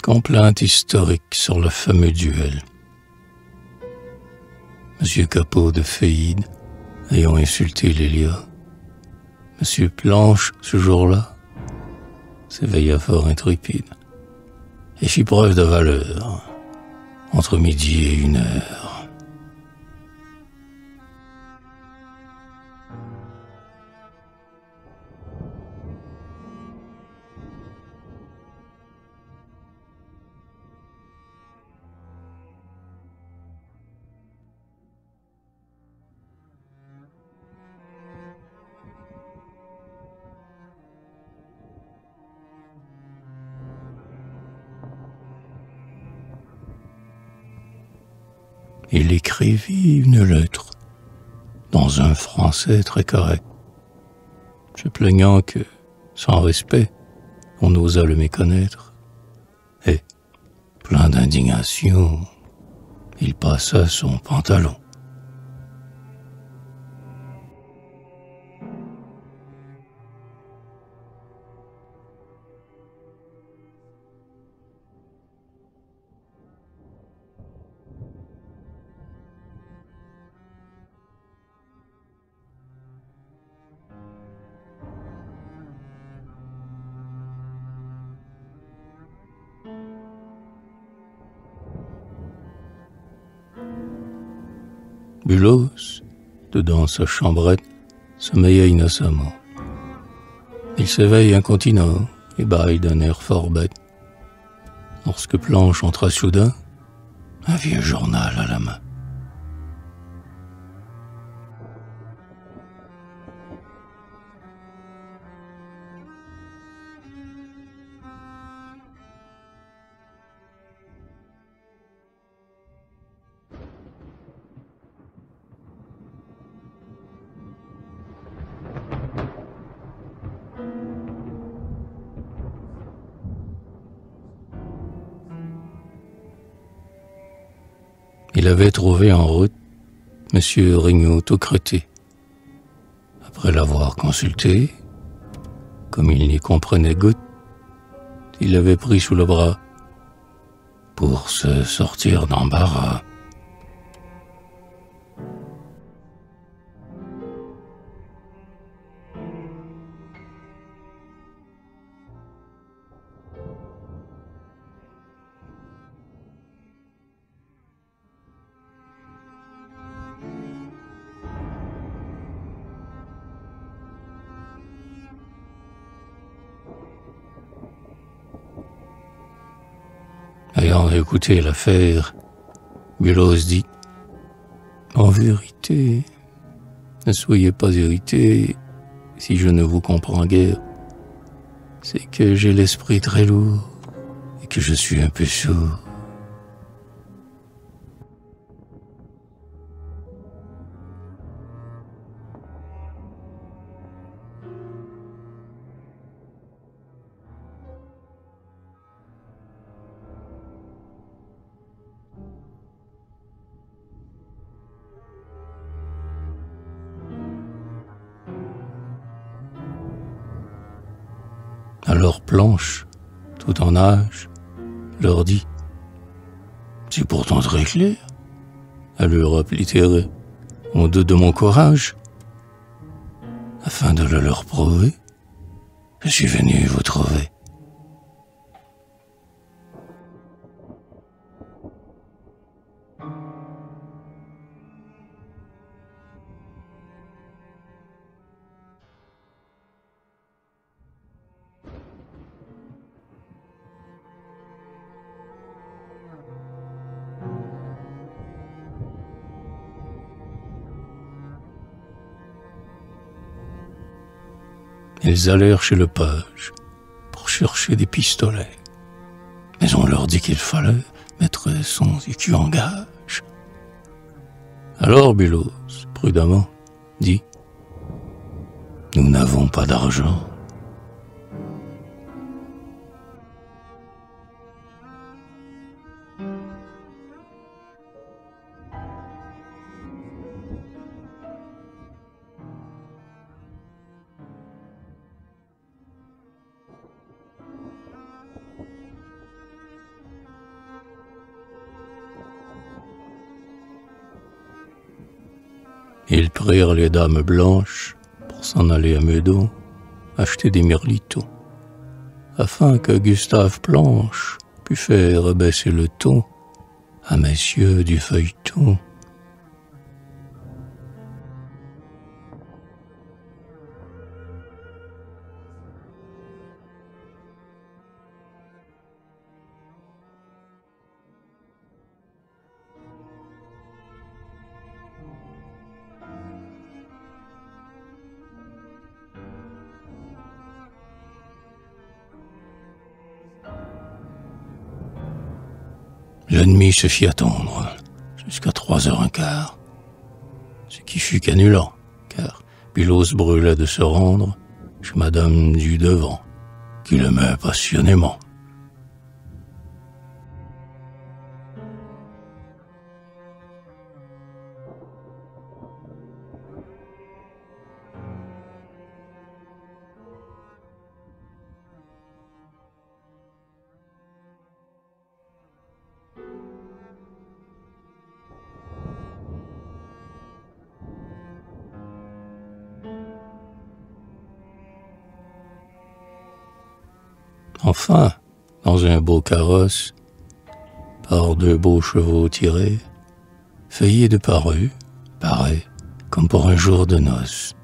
Complainte historique sur le fameux duel. Monsieur Capot de Féide ayant insulté Lélia. Monsieur Planche, ce jour-là, s'éveilla fort intrépide et fit preuve de valeur entre midi et 1 heure. Il écrivit une lettre dans un français très correct, se plaignant que, sans respect, on osât le méconnaître. Et, plein d'indignation, il passa son pantalon. Bulos, dedans sa chambrette, sommeillait innocemment. Il s'éveille incontinent et bâille d'un air fort bête. Lorsque Planche entra soudain, un vieux journal à la main. Il avait trouvé en route Monsieur Regnault au Crété. Après l'avoir consulté, comme il n'y comprenait goutte, il l'avait pris sous le bras pour se sortir d'embarras. Ayant écouté l'affaire, Bulos dit « En vérité, ne soyez pas irrité si je ne vous comprends guère. C'est que j'ai l'esprit très lourd et que je suis un peu sourd. » Alors Planche, tout en âge, leur dit « C'est pourtant très clair. À l'Europe littéraire, on doute de mon courage. Afin de le leur prouver, je suis venu vous trouver. » Ils allèrent chez le page pour chercher des pistolets. Mais on leur dit qu'il fallait mettre son écu en gage. Alors Bulos, prudemment, dit « Nous n'avons pas d'argent. » Ils prirent les dames blanches pour s'en aller à Meudon acheter des mirlitos, afin que Gustave Planche pût faire baisser le ton à messieurs du feuilleton. L'ennemi se fit attendre jusqu'à 3h15, ce qui fut canulant, car Bilos brûlait de se rendre chez Madame du Devant, qui l'aimait passionnément. Enfin, dans un beau carrosse, par 2 beaux chevaux tirés, Feuillé de parut, paraît, comme pour un jour de noces.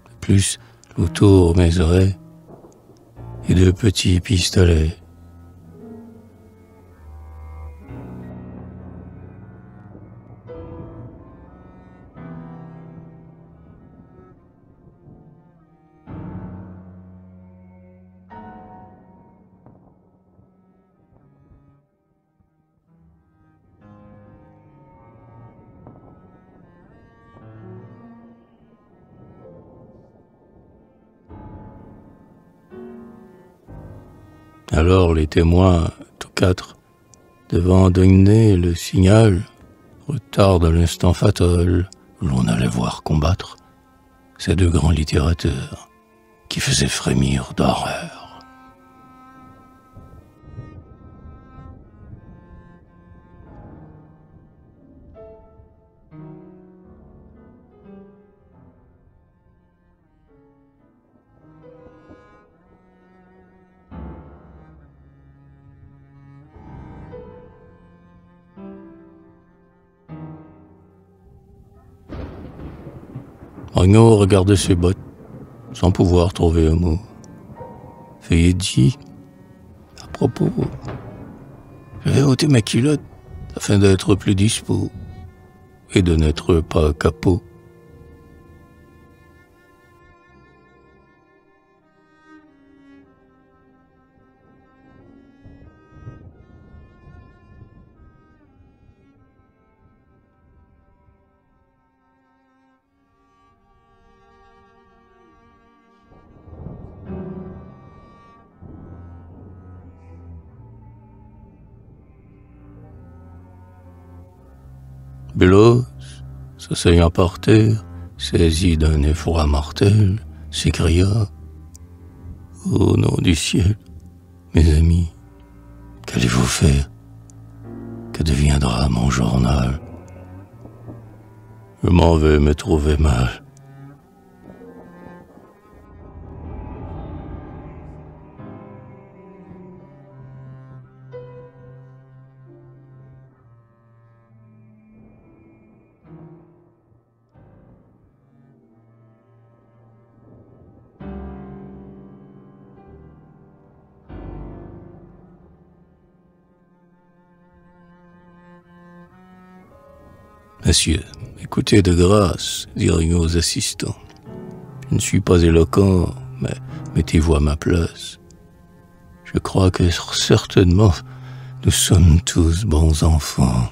De plus, l'autour mes oreilles et 2 petits pistolets. Alors les témoins, tous 4, devant donner le signal, retardent l'instant fatal où l'on allait voir combattre ces 2 grands littérateurs qui faisaient frémir d'horreur. Regnault regardait ses bottes, sans pouvoir trouver un mot. Feuillet dit, à propos, je vais ôter ma culotte afin d'être plus dispo et de n'être pas capot. Bilos, s'asseyant par terre, saisi d'un effroi mortel, s'écria « Au nom du ciel, mes amis, qu'allez-vous faire? Que deviendra mon journal? Je m'en vais me trouver mal. » Monsieur, écoutez de grâce, dit Regnault aux assistants. Je ne suis pas éloquent, mais mettez-vous à ma place. Je crois que certainement nous sommes tous bons enfants.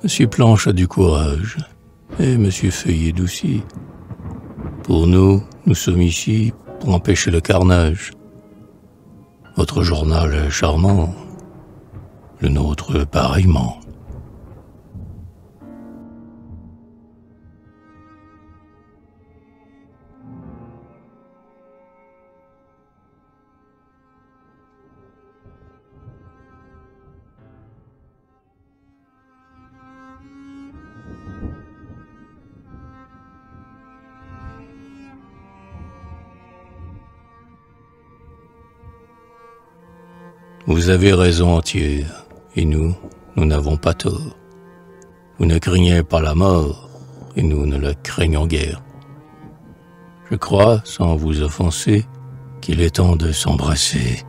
Monsieur Planche a du courage, et Monsieur Feuillet aussi. Pour nous, nous sommes ici pour empêcher le carnage. Votre journal est charmant, le nôtre pareillement. Vous avez raison entière, et nous n'avons pas tort. Vous ne craignez pas la mort, et nous ne la craignons guère. Je crois, sans vous offenser, qu'il est temps de s'embrasser.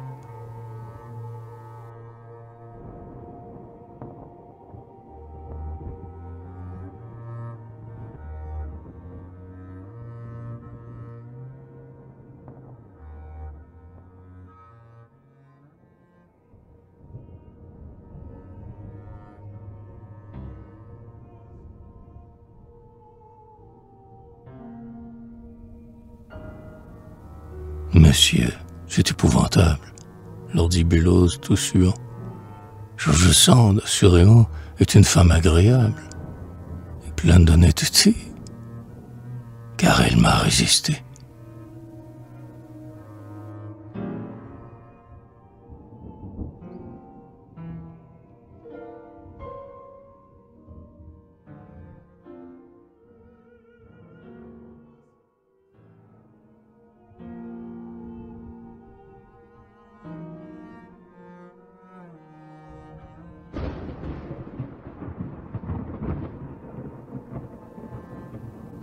Monsieur, c'est épouvantable, leur dit Bellows tout suant. George Sand, assurément, est une femme agréable et pleine d'honnêteté, car elle m'a résisté.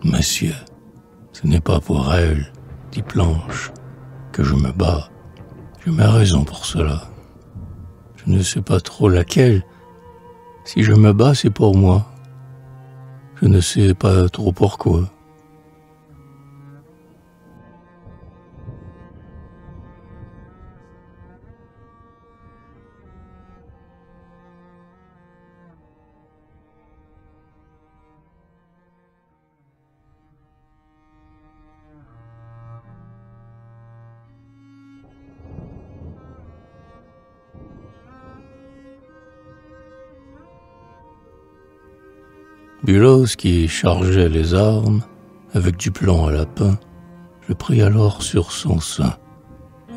Monsieur, ce n'est pas pour elle, dit Planche, que je me bats. J'ai ma raison pour cela. Je ne sais pas trop laquelle. Si je me bats, c'est pour moi. Je ne sais pas trop pourquoi. Bellows, qui chargeait les armes avec du plomb à lapin, le prit alors sur son sein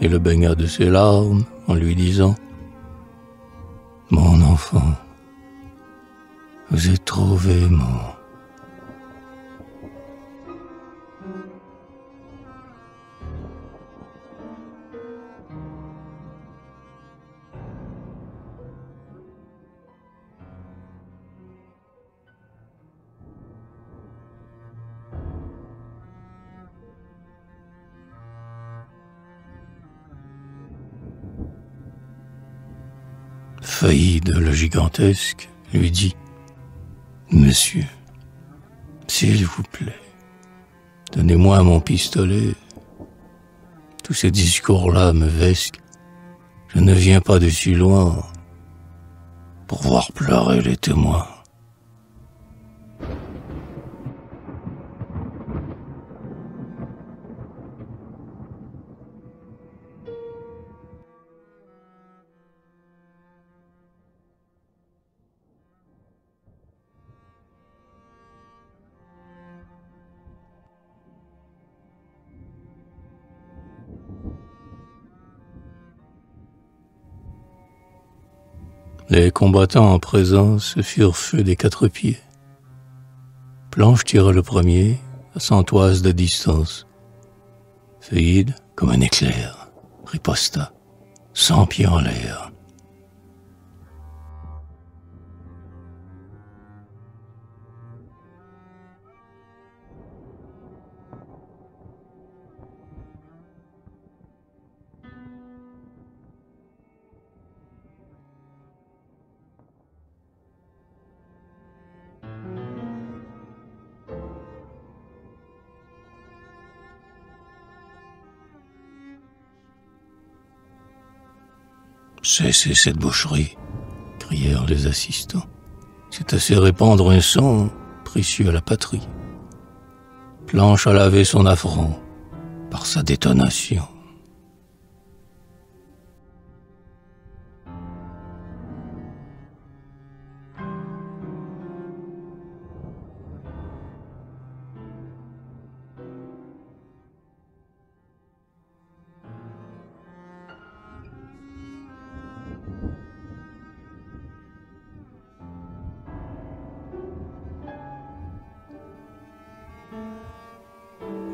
et le baigna de ses larmes en lui disant « Mon enfant, vous êtes trop véhément. » Faïd, le gigantesque, lui dit « Monsieur, s'il vous plaît, donnez-moi mon pistolet. Tous ces discours-là me vesquent. Je ne viens pas de si loin pour voir pleurer les témoins. » Les combattants en présence firent feu des 4 pieds. Planche tira le premier à 100 toises de distance. Faïd, comme un éclair, riposta, 100 pieds en l'air. Cessez cette boucherie, crièrent les assistants. C'est assez répandre un sang précieux à la patrie. Planche a lavé son affront par sa détonation.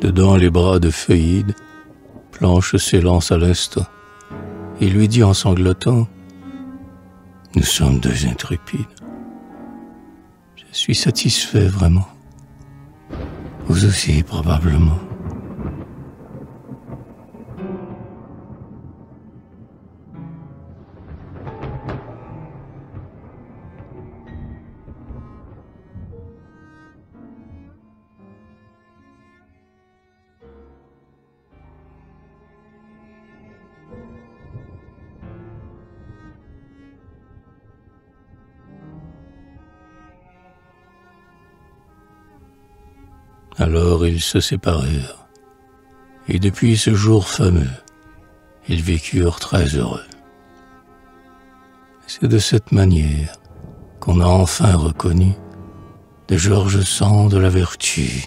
Dedans les bras de Feuillide, Planche s'élance à l'instant et lui dit en sanglotant: « Nous sommes deux intrépides. Je suis satisfait vraiment. Vous aussi, probablement. » Alors ils se séparèrent, et depuis ce jour fameux, ils vécurent très heureux. C'est de cette manière qu'on a enfin reconnu de George Sand la vertu